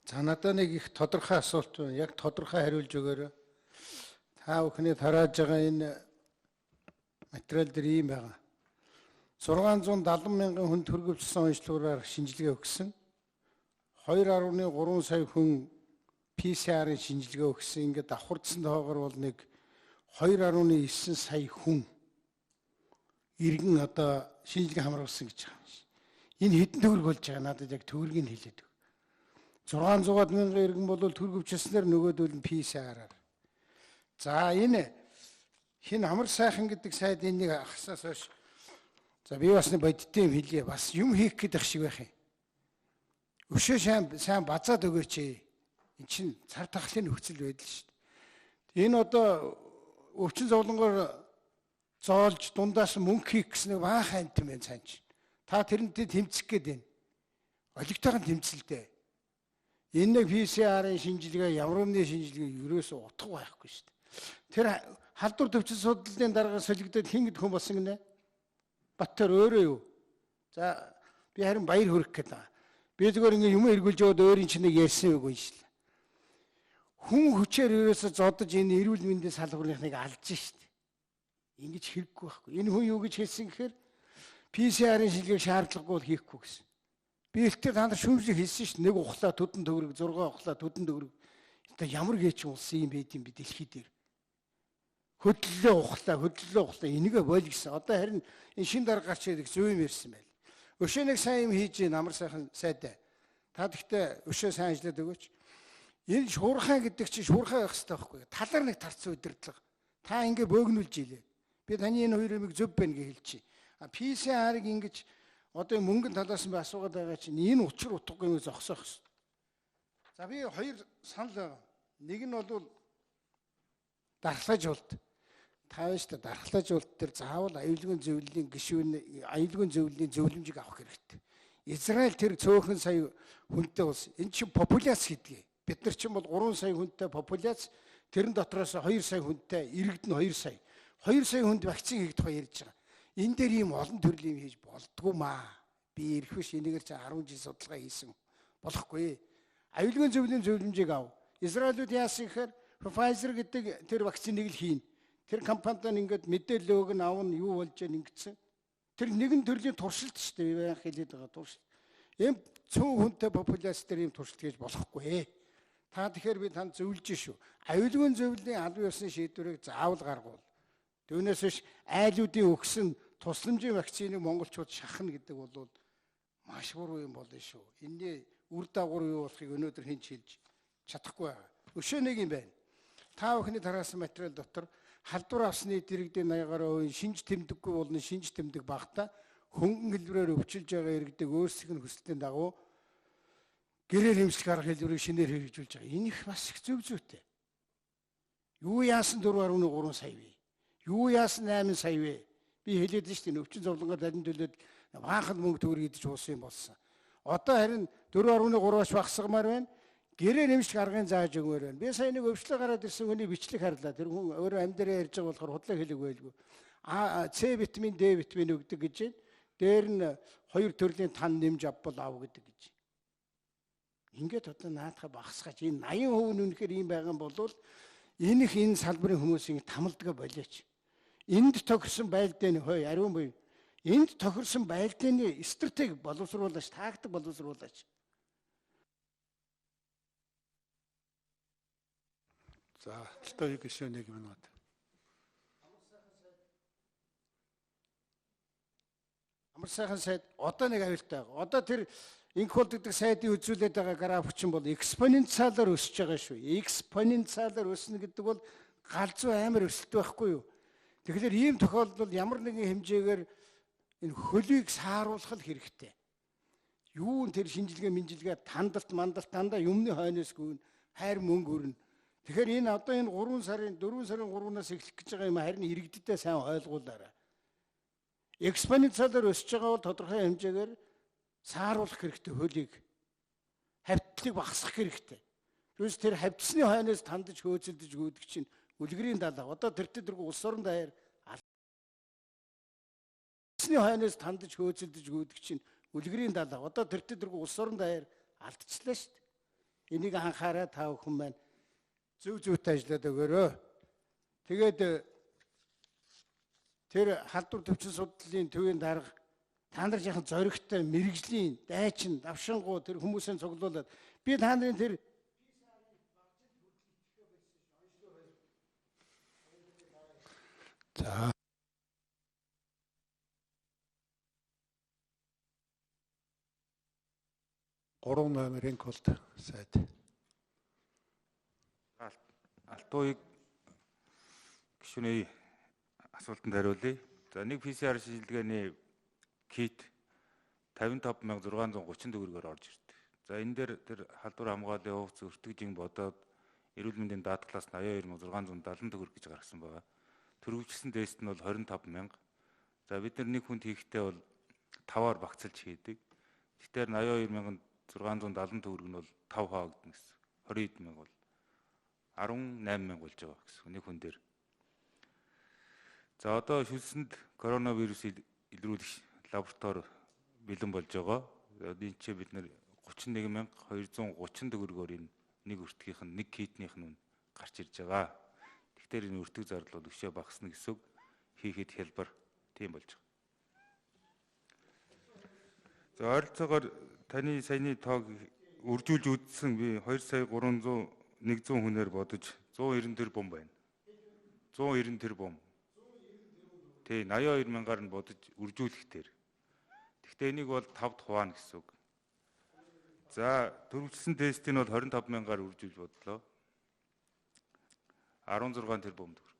За надад нэг их тодорхой асуулт байна. Яг тодорхой хариулж өгөөрэй. Та бүхний тарааж байгаа энэ материал дээр ийм байгаа. 670 мянган хүн төрөвчлсөн онцлогоор шинжилгээ өгсөн. 2.3 сая хүн PCR-ын шинжилгээ өгсөн. Ингээд давхардсан тоогоор бол нэг 2.9 сая хүн иргэн одоо шинжилгээ хамруулсан гэж байгаа юм шиг. Энэ хэдэн төгрөг болж байгаа надад яг төгрөгийг хэлээд өг. 600 мянган иргэн бол төрөвчлснээр нөгөөдөл нь PCR-аар. За энэ хин амар сайхан гэдэг сайд энийг ахсаас хойш. За би бас нэг бодиттой юм хэлье. Бас юм хийх гэдэг шиг байх юм. Өшөө сайн базаад өгөөч. Эн чинь цар тахлын нөхцөл байдал шүү дээ. Энэ одоо өвчин зовлонгоор зоолж дундаас мөнгө хийх гэсэн баахан амт юм байна цаан чинь. Та тэрнтэй тэмцэх гээд байна. Олигтойгоо тэмцэлдэ. Энэ нэг PCR-ын шинжилгээ, ямар нэгэн шинжилгээ ерөөсөө утга байхгүй шүү дээ. Тэр халдвар төвчл судлалын дарга солигдоод хин гэдэг хүн болсон гинэ. Баттар өөрөө юу? За би харин баяр хүрэх гээд байгаа. Би зүгээр ингэ юм эргүүлж яваад өөрийн чинь нэг ярьсан үг уншлаа. Хүн хүчээр ерөөсөө зодож энэ эрүүл мэндийн салбарынхныг алж шүү дээ. Ингэж хэрэггүй байхгүй. Энэ хүн юу гэж хэлсэн гэхээр PCR-ын шинжилгээг шаардлагагүй хийхгүй гэсэн. Би ихтэй та нар шүүмжлэг хэлсэн шүү дээ. Нэг ухлаа төдөн төгрөг, 6 ухлаа төдөн төгрөг. Одоо ямар гээч улсын юм байд юм бэ дэлхий дээр. Хөдлөлөө ухлаа энийгээ бойл гэсэн. Одоо харин энэ шин дарга гарч ирэх зөв юм ярьсан байл. Өшөө нэг сайн юм хийж амар сайхан сайдаа. Та гэхдээ өшөө сайн ажиллаад өгөөч. Энэ шуурхай гэдэг чинь шуурхай байх хэрэгтэй байхгүй. Талаар нэг тарцсан удирдлага. Та ингэ бөөгнүүлж ийлээ. Би таны энэ хоёр юмыг зөв байна гэж хэлчихье. PCR-ыг ингэж одоо мөнгөн талаас нь асуугаад байгаа чинь энэ учир утгагүй зогсоох хэрэгтэй. За би хоёр санал байгаа. Нэг нь бол дархлаажуулалт. Та биш та дархлаажуулалт төр заавал аюулгүй зөвлөлийн гишүүн аюулгүй зөвлөлийн зөвлөмжийг авах хэрэгтэй. Израиль тэр цөөхөн сая хүнтэй улс. Энэ чинь популяц гэдгийг. Бид нар чинь бол 3 сая хүнтэй популяц, тэрэн дотроос 2 сая хүнтэй, иргэд нь 2 сая. 2 сая хүнд вакцин хийх тухай ярьж байгаа. Энэ дээр ийм олон төрлийн юм хийж болдгоо маа. Би ирэх биш энэгээр чи 10 жил судалгаа хийсэн. Болохгүй. Аюулгүй зөвлөмжийг ав. Израилууд яасан гэхээр Pfizer гэдэг тэр вакциныг л хийн. Тэр компанид ингээд мэдээлэл өгн авна юу болж яаг ингэсэн. Тэр нэгэн төрлийн туршилт шүү дээ. Би яг хэлээд байгаа туршилт. Ийм 100 хүнтэй популяц дээр ийм туршилт хийж болохгүй. Та тэгэхээр би танд зөвлөж шүү. Аюулгүй зөвлөлийн албан ёсны шийдвэрийг заавал гаргуул. Түүнээс биш айлуудын өгсөн тусламжийн вакциныг монголчууд шахна гэдэг бол маш буруу юм болно шүү. Энэний үр дагавар юу болохыг өнөөдөр хэн ч хэлж чадахгүй байгаа. Өшөө нэг юм байна. Та бүхний тараасан материал дотор халдвар авсны дэрэгдээ 80% шинж тэмдэггүй болно шинж тэмдэг багтаа хөнгөн хэлбэрээр өвчилж байгаа иргэдэг өөрсдийн хүсэлтийн дагуу гэрээр хэмжлэх арга хэлбэрийг шинээр хэрэгжүүлж байгаа. Энэ их бас их зөв зүйтэй. Юу яасан 4.3 сая вэ? Юу яасан 8 сая вэ? Би хэлээд нь шүү дээ өвчин зовлонгоор дарин төлөөд баахан мөнгө төгрөг идэж уусан юм болсон. Одоо харин 4.3-аас багасгамаар байна. Гэрээр нэмжлэх аргын зааж өгмөр байна. Би сая нэг өвчлө гараад ирсэн хүний бичлэг харлаа. Тэр хүн өөрөө амьдараа ярьж байгаа болохоор худлаа хэлэг байлгүй. С витамин, Д витамин өгдөг гэж байна. Дээр нь 2 төрлийн тан нэмж авбал ав гэдэг гэж. Ингээд одоо наадахаа багасгаач. Энэ 80% нь үнэхээр ийм байгаа юм бол энэ салбарын хүмүүсийн тамалдгаа болооч. Энд тохирсон байлдааны хой ариун буй. Энд тохирсон байлдааны стратеги боловсруулаач, тактик боловсруулаач. За, тэлтөө гişөө 1 минут. Амар сайхан сайд одоо нэг аюултай байгаа. Одоо тэр инх болдог сайдын үзүүлээд байгаа граф чинь бол экспоненциалаар өсөж байгаа шүү. Экспоненциалаар өснө гэдэг бол галзуу амар өсөлт байхгүй юу? Тэгэхээр ийм тохиолдолд ямар нэгэн хэмжээгээр энэ хөлийг сааруулах хэрэгтэй. Юу тэр шинжилгээ тандалт дандаа юмны хойноос гүн хайр мөнгө өрнө. Тэгэхээр энэ одоо энэ 4 сарын 3-наас эхлэх гэж байгаа юм харин иргэдэдээ сайн ойлгуулаарай. Экспоненциалаар өсөж байгаа бол тодорхой хэмжээгээр сааруулах хэрэгтэй хөлийг. Хавьтлыг багасгах хэрэгтэй. Түүнээс тэр хавьцсны хойноос тандаж хөөцөлдөж гүйдэг чинь үлгэрийн далаа. Одоо тэртээ дэргүү улс орон даяар хавьцсны хойноос тандаж хөөцөлдөж гүйдэг чинь үлгэрийн далаа. Одоо тэртээ дэргүү улс орон даяар алдчихлаа шүү дээ. Энийг анхаараа та бүхэн маань зөв зүйтэй ажиллаад өгөөрэй. Тэгээд тэр халдвар төвчин судлалын төвийн дарга та нар яхан зоригтой мэрэгжлийн дайчин давшингуу тэр хүмүүсийн цуглуулад би та нарын тэр за 3 номерын код сайд. Алтууийг гишүүний асуултанд хариулъя. За нэг PCR шилжилгээний кит 55,630 төгрөгөөр орж ирдэг. За энэ дээр тэр халдвар хамгааллын хувьц өртөгжин бодоод эрүүл мэндийн даатгалаас 82,670 төгрөг гэж гаргасан байгаа. Төрөвчлсөн тест нь бол 25,000. За бид нар нэг хүнд хийхдээ бол 5-аар багцалж хийдэг. Тэгэхээр 82,670 төгрөг нь бол 5 хаагдана гэсэн. 20,000 бол 18,000 болж байгаа гэсэн нэг хүн дээр. За одоо шүлсэнд коронавирус илрүүлэх лаборатори бэлэн болж байгаа. Энэ чинь бид нэр 31,230 төгрөгөөр энэ нэг өртгийнх нь нэг китнийх нь гарч ирж байгаа. Тэгэхээр энэ өртөг зардал бол өшөө багасна гэсэн үг хийхэд хялбар тийм болж байгаа. За ойролцоогоор таны саяны тоог үржүүлж үзсэн би 2,300,100 хүнээр бодож 190 тэрбум байна. 190 тэрбум. Тэ 82,000-аар нь бодож үржүүлэхтэр. Гэхдээ энийг бол 5 хуваана гэсэн үг. За төрөвчлсөн тестийг бол 25,000-аар үржүүлж бодлоо. 16 тэрбум төгрөг.